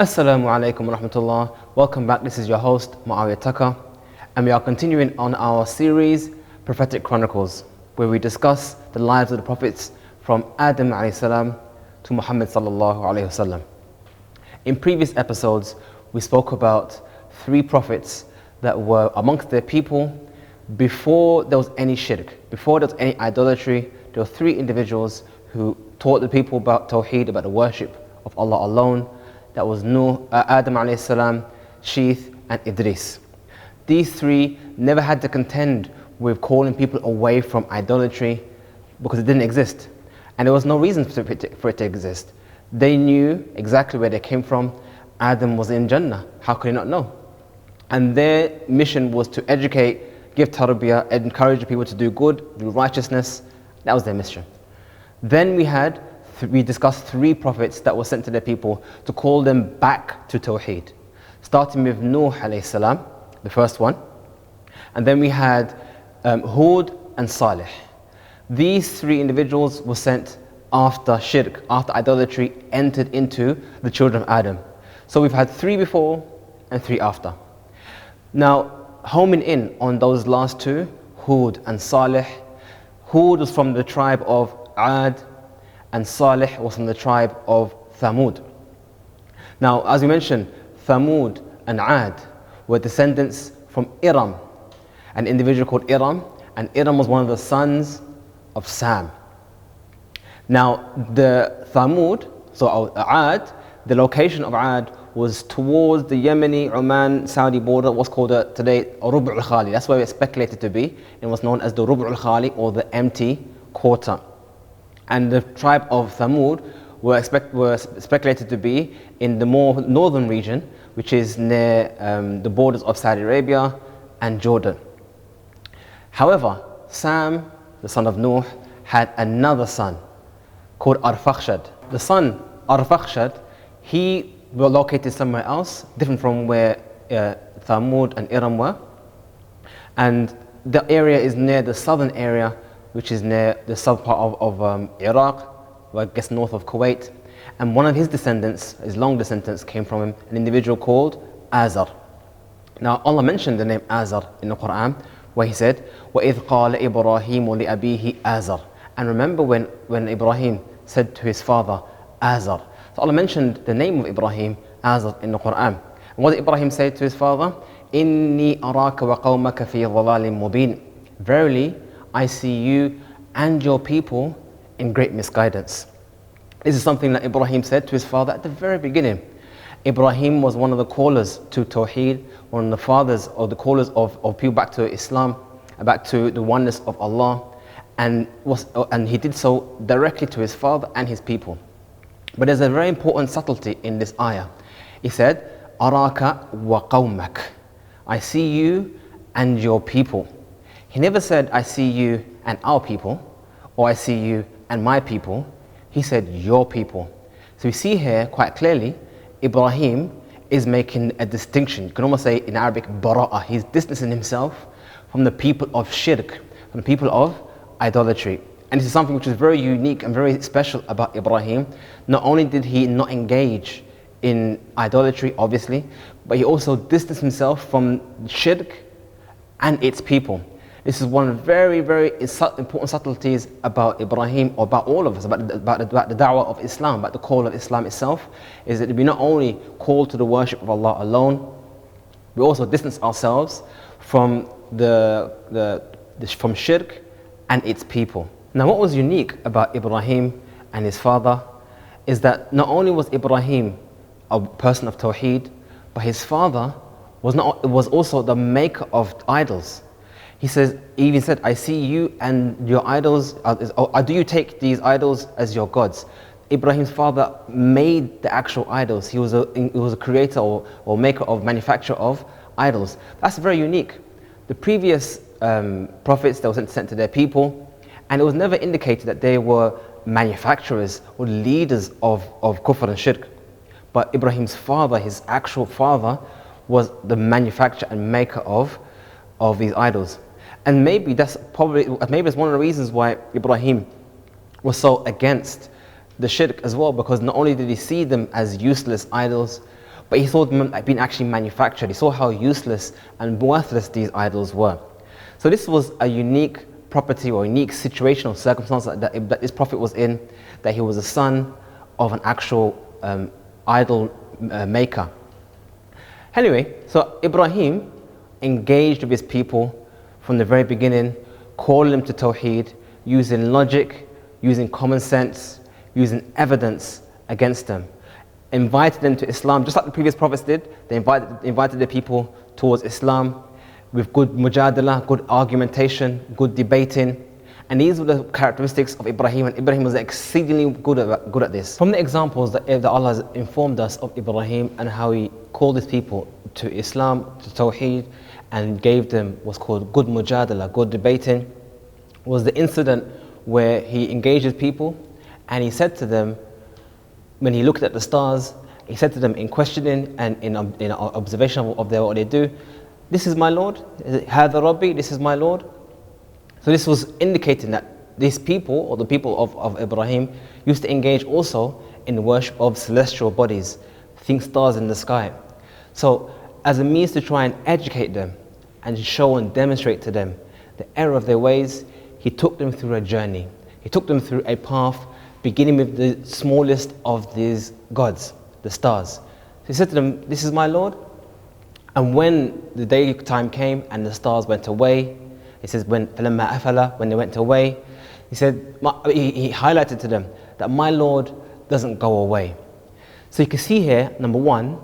Assalamu alaikum wa rahmatullah. Welcome back. This is your host, Muawiyah Tucker, and we are continuing on our series, Prophetic Chronicles, where we discuss the lives of the prophets from Adam alayhi salam to Muhammad sallallahu alayhi wasallam. In previous episodes, we spoke about 3 prophets that were amongst their people before there was any shirk, before there was any idolatry. There were 3 individuals who taught the people about Tawheed, about the worship of Allah alone. That was Adam alayhi salam, Sheeth, and Idris. These 3 never had to contend with calling people away from idolatry because it didn't exist. And there was no reason for it to exist. They knew exactly where they came from. Adam was in Jannah. How could he not know? And their mission was to educate, give tarbiyah, encourage people to do good, do righteousness. That was their mission. Then we discussed 3 prophets that were sent to their people to call them back to Tawheed. Starting with Nuh alayhi salam, the first one. And then we had Hud and Salih. These 3 individuals were sent after shirk, after idolatry entered into the children of Adam. So we've had 3 before and 3 after. Now, homing in on those last 2, Hud and Salih. Hud was from the tribe of Ad, and Salih was from the tribe of Thamud. Now, as we mentioned, Thamud and Ad were descendants from Iram, an individual called Iram, and Iram was one of the sons of Sam. Now, the Thamud, so Ad, the location of Ad was towards the Yemeni, Oman, Saudi border, what's called today Rubu' al-Khali. That's where it's speculated to be, and was known as the Rubu' al-Khali, or the empty quarter. And the tribe of Thamud were speculated to be in the more northern region, which is near the borders of Saudi Arabia and Jordan. However, Sam, the son of Nuh, had another son called Arfakhshad. The son, Arfakhshad, he was located somewhere else, different from where Thamud and Iram were. And the area is near the southern area, which is near the south part of Iraq, I guess north of Kuwait. And one of his descendants, his long descendants, came from him, an individual called Azar. Now, Allah mentioned the name Azar in the Quran, where He said, وَإِذْ قَالَ إِبْرَاهِيمُ لِأَبِيهِ Azar. And remember when Ibrahim said to his father, Azar. So Allah mentioned the name of Ibrahim, Azar, in the Quran. And what did Ibrahim say to his father? إِنِّي أَرَاكَ وَقَوْمَكَ فِي ضَلَالٍ مُبِينٍ. Verily, I see you and your people in great misguidance. This is something that Ibrahim said to his father at the very beginning. Ibrahim was one of the callers to Tawheed, one of the fathers or the callers of people back to Islam, back to the oneness of Allah, and he did so directly to his father and his people. But there's a very important subtlety in this ayah. He said, Araka wa qawmak. I see you and your people. He never said, I see you and our people, or I see you and my people. He said, your people. So we see here quite clearly, Ibrahim is making a distinction. You can almost say in Arabic, bara'ah. He's distancing himself from the people of shirk, from the people of idolatry. And this is something which is very unique and very special about Ibrahim. Not only did he not engage in idolatry, obviously, but he also distanced himself from shirk and its people. This is one of the very, very important subtleties about Ibrahim, or about all of us, about the da'wah of Islam, about the call of Islam itself, is that we not only call to the worship of Allah alone, we also distance ourselves from from shirk and its people. Now, what was unique about Ibrahim and his father is that not only was Ibrahim a person of Tawheed, but his father was also the maker of idols. He even said, I see you and your idols, do you take these idols as your gods? Ibrahim's father made the actual idols. He was a creator or maker of manufacture of idols. That's very unique. The previous prophets that were sent to their people, and it was never indicated that they were manufacturers or leaders of kufr and shirk. But Ibrahim's father, his actual father, was the manufacturer and maker of these idols. And maybe that's one of the reasons why Ibrahim was so against the shirk as well, because not only did he see them as useless idols, but he saw them being actually manufactured. He saw how useless and worthless these idols were. So this was a unique property or unique situational circumstance that this prophet was in, that he was a son of an actual idol maker. Anyway, so Ibrahim engaged with his people from the very beginning, calling them to Tawheed, using logic, using common sense, using evidence against them. Invited them to Islam, just like the previous prophets did. They invited the people towards Islam with good mujadala, good argumentation, good debating. And these were the characteristics of Ibrahim, and Ibrahim was exceedingly good at this. From the examples that Allah has informed us of Ibrahim and how he called his people to Islam, to Tawheed, and gave them what's called good mujadala, good debating, was the incident where he engaged his people and he said to them, when he looked at the stars, he said to them in questioning and in observation of what they do, "This is my Lord, Hadha Rabbi, this is my Lord." So this was indicating that these people, or the people of Ibrahim, used to engage also in the worship of celestial bodies, think stars in the sky. So as a means to try and educate them and show and demonstrate to them the error of their ways, he took them through a journey. He took them through a path beginning with the smallest of these gods, the stars. So he said to them, "This is my Lord." And when the daytime came and the stars went away, he says, when they went away, he said, he highlighted to them that my Lord doesn't go away. So you can see here, number one,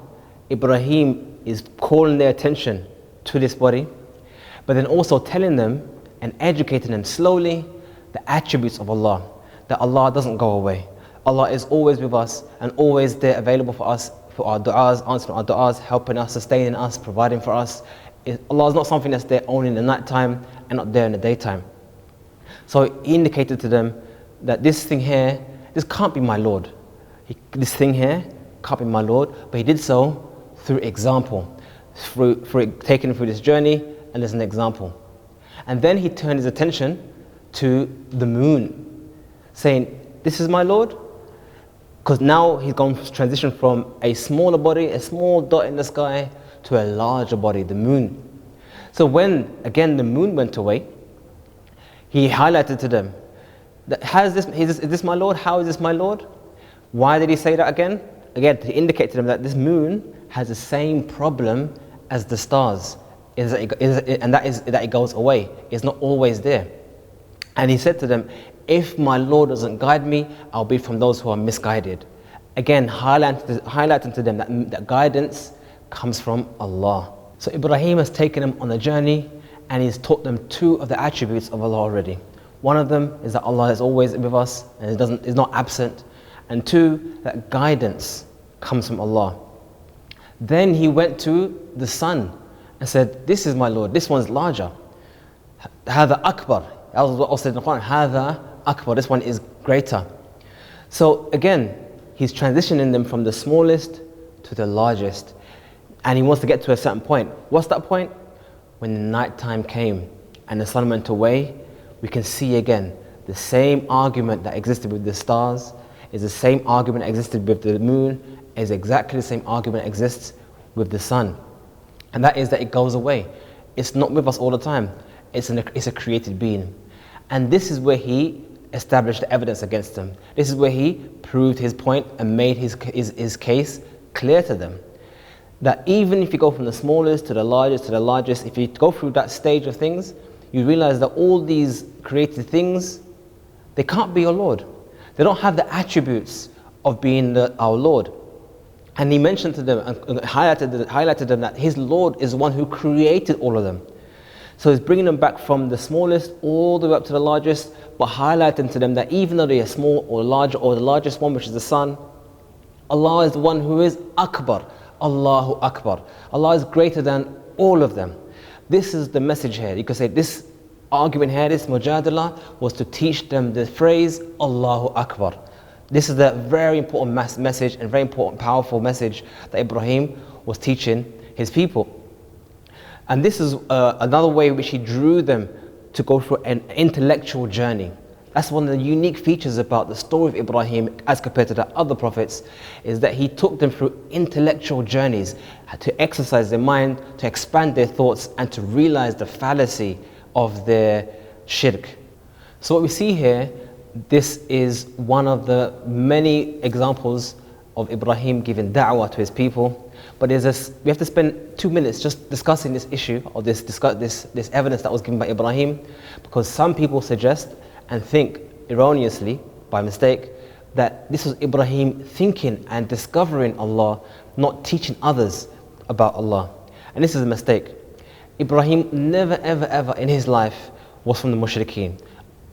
Ibrahim is calling their attention to this body, but then also telling them and educating them slowly the attributes of Allah, that Allah doesn't go away. Allah is always with us and always there available for us, for our du'as, answering our du'as, helping us, sustaining us, providing for us. Allah is not something that's there only in the night time and not there in the daytime. So he indicated to them that this thing here, this can't be my Lord. This thing here can't be my Lord, but he did so through example, through taking them through this journey, and there's an example. And then he turned his attention to the moon, saying, "This is my Lord," because now he's gone transition from a smaller body, a small dot in the sky, to a larger body, the moon. So when again the moon went away, he highlighted to them that is this my Lord? How is this my Lord? Why did he say that again? Again, to indicate to them that this moon has the same problem as the stars, and that is that it goes away. It's not always there. And he said to them, "If my Lord doesn't guide me, I'll be from those who are misguided." Again, highlighting to them that guidance comes from Allah. So Ibrahim has taken them on a journey and he's taught them two of the attributes of Allah already. One of them is that Allah is always with us and is not absent. And two, that guidance comes from Allah. Then he went to the sun and said, "This is my Lord, this one's larger. Hadha Akbar." That was what was said in the Quran, Hadha Akbar, this one is greater. So again, he's transitioning them from the smallest to the largest. And he wants to get to a certain point. What's that point? When the night time came and the sun went away, we can see again the same argument that existed with the stars is the same argument that existed with the moon, is exactly the same argument that exists with the sun. And that is that it goes away. It's not with us all the time. It's a created being. And this is where he established the evidence against them. This is where he proved his point and made his case clear to them. That even if you go from the smallest to the largest, if you go through that stage of things, you realize that all these created things, they can't be your Lord. They don't have the attributes of being our Lord. And he mentioned to them and highlighted them that his Lord is the one who created all of them. So he's bringing them back from the smallest all the way up to the largest, but highlighting to them that even though they are small or larger, or the largest one, which is the sun, Allah is the one who is Akbar. Allahu Akbar. Allah is greater than all of them. This is the message here. You could say this argument here, this mujadala, was to teach them the phrase Allahu Akbar. This is the very important message and very important, powerful message that Ibrahim was teaching his people. And this is another way in which he drew them to go through an intellectual journey. That's one of the unique features about the story of Ibrahim as compared to the other prophets, is that he took them through intellectual journeys to exercise their mind, to expand their thoughts, and to realize the fallacy of their shirk. So what we see here, this is one of the many examples of Ibrahim giving da'wah to his people. But we have to spend 2 minutes just discussing this issue, or this evidence that was given by Ibrahim, because some people suggest and think erroneously, by mistake, that this was Ibrahim thinking and discovering Allah, not teaching others about Allah. And this is a mistake. Ibrahim never ever in his life was from the mushrikeen,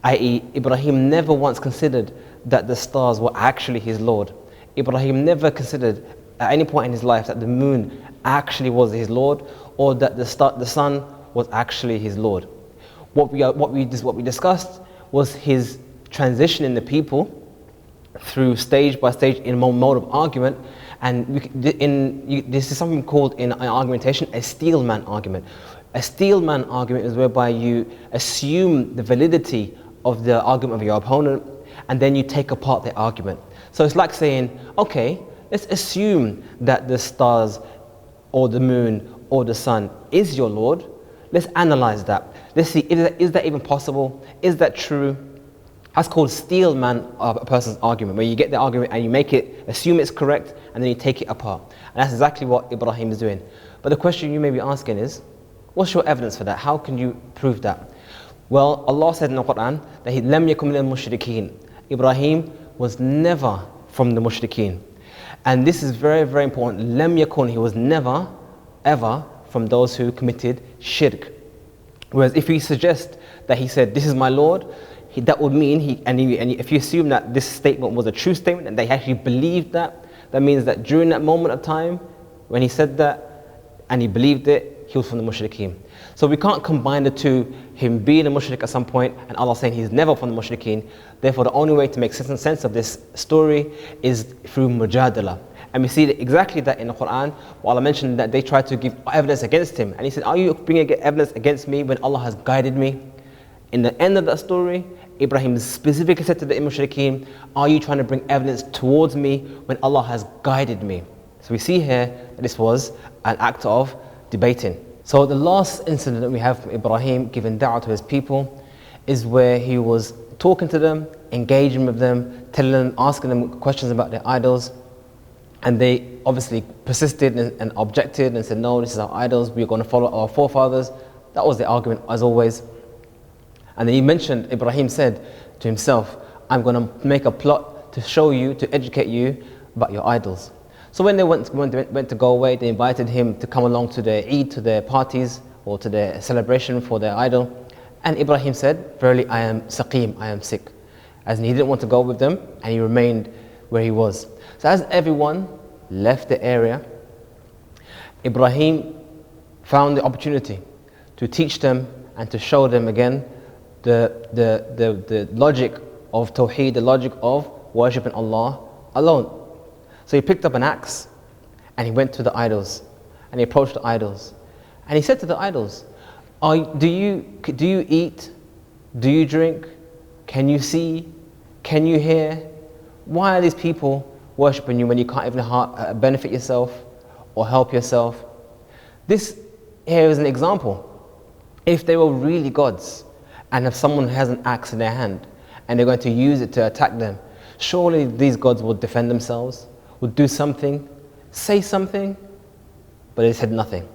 i.e. Ibrahim never once considered that the stars were actually his Lord. Ibrahim never considered at any point in his life that the moon actually was his Lord, or that the sun was actually his Lord. What we discussed was his transition in the people through stage by stage in a mode of argument, and this is something called in argumentation a Steelman argument. A Steelman argument is whereby you assume the validity of the argument of your opponent, and then you take apart the argument. So it's like saying, okay, let's assume that the stars or the moon or the sun is your Lord. Let's analyze that. Let's see, is that even possible? Is that true? That's called Steelman a person's argument, where you get the argument and you make it, assume it's correct, and then you take it apart. And that's exactly what Ibrahim is doing. But the question you may be asking is, what's your evidence for that? How can you prove that? Well, Allah said in the Quran that he لَمْ يَكُمْ مِنَ الْمُشْرِكِينَ. Ibrahim was never from the mushrikeen. And this is very, very important. لَمْ يَكُنْ, he was never, ever from those who committed shirk. Whereas if we suggest that he said, this is my Lord, that would mean, if you assume that this statement was a true statement and they actually believed that, that means that during that moment of time, when he said that and he believed it, he was from the mushrikeen. So we can't combine the two, him being a mushrik at some point and Allah saying he's never from the mushrikeen. Therefore, the only way to make sense of this story is through mujadala. And we see exactly that in the Quran, where Allah mentioned that they tried to give evidence against him. And he said, are you bringing evidence against me when Allah has guided me? In the end of that story, Ibrahim specifically said to the mushrikeen, are you trying to bring evidence towards me when Allah has guided me? So we see here that this was an act of debating. So the last incident that we have from Ibrahim giving da'wah to his people is where he was talking to them, engaging with them, telling them, asking them questions about their idols. And they obviously persisted and objected and said, no, this is our idols, we're going to follow our forefathers. That was the argument as always. And then he mentioned, Ibrahim said to himself, I'm going to make a plot to show you, to educate you about your idols. So when they went to go away, they invited him to come along to their Eid, to their parties, or to their celebration for their idol. And Ibrahim said, verily I am saqim, I am sick. As in he didn't want to go with them, and he remained where he was. So as everyone left the area, Ibrahim found the opportunity to teach them and to show them again the logic of Tawheed, the logic of worshipping Allah alone. So he picked up an axe and he went to the idols and he approached the idols and he said to the idols, do you eat? Do you drink? Can you see? Can you hear? Why are these people worshipping you when you can't even benefit yourself or help yourself? This here is an example. If they were really gods, and if someone has an axe in their hand and they're going to use it to attack them, surely these gods would defend themselves, would do something, say something, but they said nothing.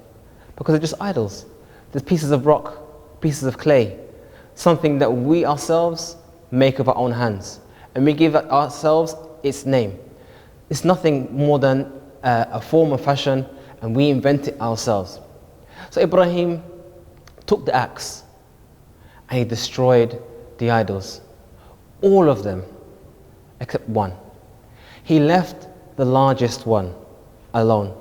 Because they're just idols. They're pieces of rock, pieces of clay, something that we ourselves make with our own hands. And we give ourselves its name. It's nothing more than a form of fashion, and we invent it ourselves. So Ibrahim took the axe and he destroyed the idols, all of them except one. He left the largest one alone.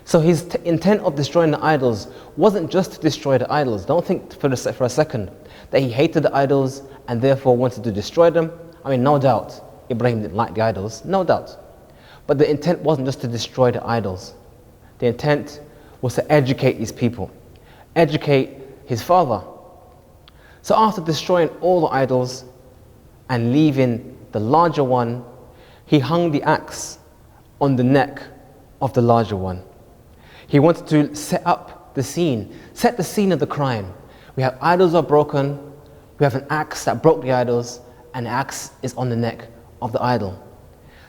So his intent of destroying the idols wasn't just to destroy the idols. Don't think for a second that he hated the idols and therefore wanted to destroy them. I mean, no doubt Ibrahim didn't like the idols, no doubt. But the intent wasn't just to destroy the idols. The intent was to educate these people, educate his father. So after destroying all the idols, and leaving the larger one, he hung the axe on the neck of the larger one. He wanted to set the scene of the crime. We have idols are broken, we have an axe that broke the idols, and the axe is on the neck of the idol.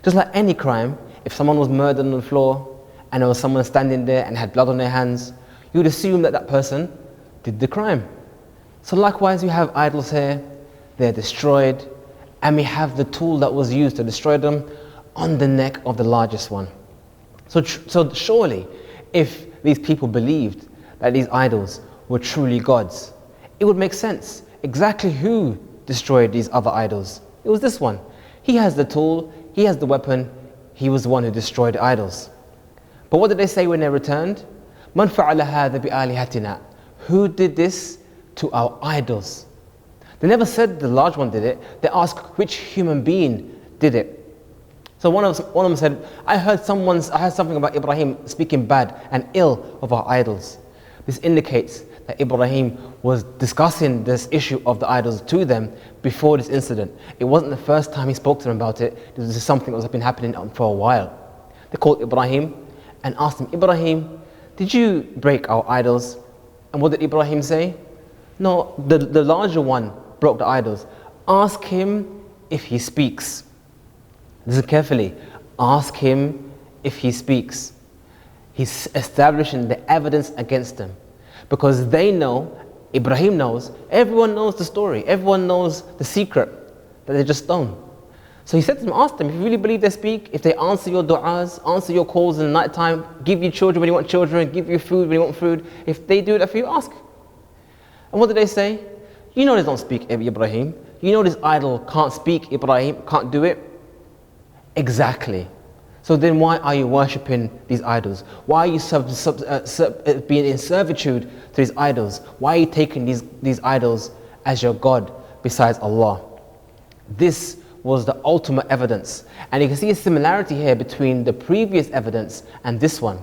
Just like any crime, if someone was murdered on the floor and there was someone standing there and had blood on their hands, you would assume that that person did the crime. So likewise, we have idols here, they're destroyed, and we have the tool that was used to destroy them on the neck of the largest one. So surely, if these people believed that these idols were truly gods, it would make sense exactly who destroyed these other idols. It was this one. He has the tool, he has the weapon, he was the one who destroyed the idols. But what did they say when they returned? Man fa'ala hadha bi alihatina. Who did this to our idols? They never said the large one did it. They asked which human being did it. So one of them said, I heard something about Ibrahim speaking bad and ill of our idols. This indicates that Ibrahim was discussing this issue of the idols to them before this incident. It wasn't the first time he spoke to them about it. This is something that was been happening for a while. They called Ibrahim and asked him, Ibrahim, did you break our idols? And what did Ibrahim say? No, the larger one broke the idols. Ask him if he speaks. Listen carefully. Ask him if he speaks. He's establishing the evidence against them. Because they know, Ibrahim knows, everyone knows the story, everyone knows the secret, that they're just stone. So he said to them, ask them, if you really believe they speak, if they answer your du'as, answer your calls in the night time, give you children when you want children, give you food when you want food, if they do that for you, ask. And what did they say? You know they don't speak, Ibrahim. You know this idol can't speak, Ibrahim, can't do it. Exactly. So then why are you worshipping these idols? Why are you being in servitude to these idols? Why are you taking these idols as your God besides Allah? This was the ultimate evidence. And you can see a similarity here between the previous evidence and this one.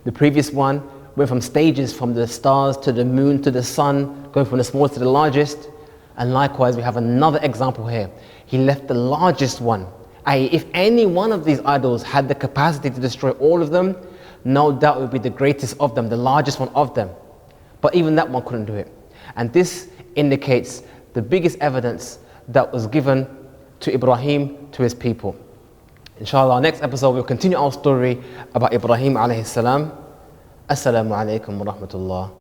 The previous one went from stages from the stars to the moon to the sun, going from the smallest to the largest. And likewise, we have another example here. He left the largest one. If any one of these idols had the capacity to destroy all of them, no doubt it would be the greatest of them, the largest one of them. But even that one couldn't do it. And this indicates the biggest evidence that was given to Ibrahim, to his people. Inshallah, next episode we'll continue our story about Ibrahim alayhi salam. Assalamu alaikum wa rahmatullah.